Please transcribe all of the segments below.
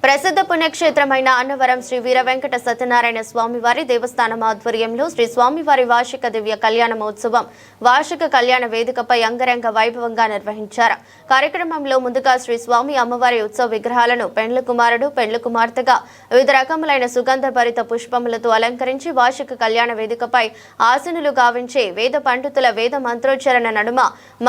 ప్రసిద్ధ పుణ్యక్షేత్రమైన అన్నవరం శ్రీ వీర వెంకట సత్యనారాయణ స్వామివారి దేవస్థానం ఆధ్వర్యంలో శ్రీ స్వామివారి వార్షిక దివ్య కళ్యాణ మహోత్సవం వార్షిక కళ్యాణ వేదికపై అంగరంగ వైభవంగా నిర్వహించారు. కార్యక్రమంలో ముందుగా శ్రీ స్వామి అమ్మవారి ఉత్సవ విగ్రహాలను పెండ్ల కుమారుడు పెండ్ల కుమార్తెగా వివిధ రకములైన సుగంధ భరిత పుష్పములతో అలంకరించి వార్షిక కళ్యాణ వేదికపై ఆసనులు గావించి వేద పండితుల వేద మంత్రోచ్చరణ నడుమ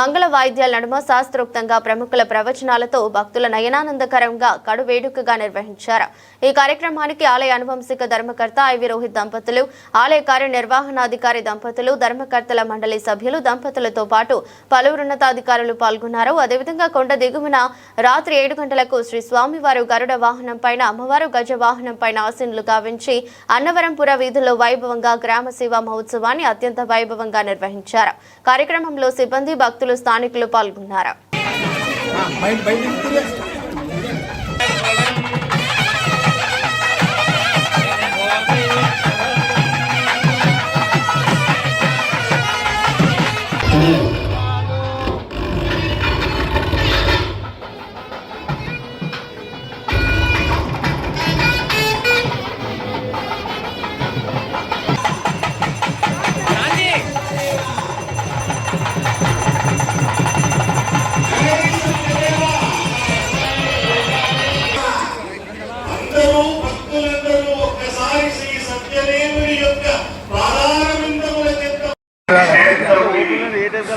మంగళ వాయిద్యాల నడుమ శాస్త్రోక్తంగా ప్రముఖుల ప్రవచనాలతో భక్తుల నయనానందకరంగా కడు వేడుకగా నిర్వహించారు. ఈ కార్యక్రమానికి ఆలయ అనువంశిక ధర్మకర్త ఐవి రోహిత్ దంపతులు, ఆలయ కార్యనిర్వహణాధికారి దంపతులు, ధర్మకర్తల మండలి సభ్యులు దంపతులతో పాటు పలువురు ఉన్నతాధికారులు పాల్గొన్నారు. అదేవిధంగా కొండ దిగువన రాత్రి 7 గంటలకు శ్రీ స్వామివారు గరుడ వాహనం పైన, అమ్మవారు గజ వాహనం పైన ఆసీనులు గావించి అన్నవరంపుర వీధుల్లో వైభవంగా గ్రామ సేవా మహోత్సవాన్ని అత్యంత వైభవంగా నిర్వహించారు. కార్యక్రమంలో సిబ్బంది, భక్తులు, స్థానికులు పాల్గొన్నారు.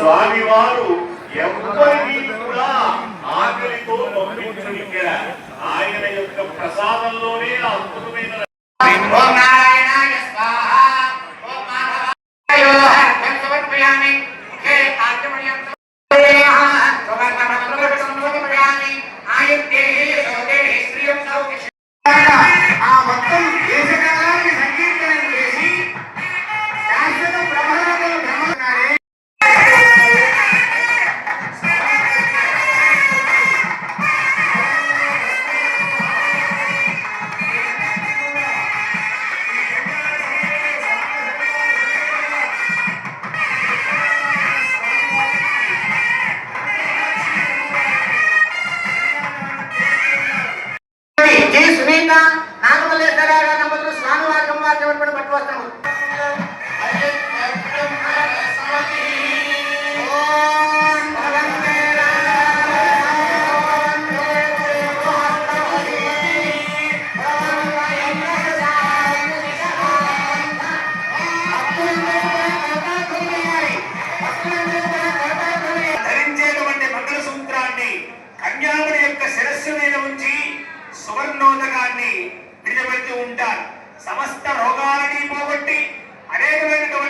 స్వామివారు ఎవరిని కూడా ఆకలితో పంపించనిక్కడ ఆయన యొక్క ప్రసాదంలోనే అద్భుతమైన కన్యాకుడి యొక్క శిరస్సు మీద ఉంచి సువర్ణోదకాన్ని విడిచిపెడుతూ ఉంటారు. సమస్త రోగాలని పోగొట్టి అనేకమైనటువంటి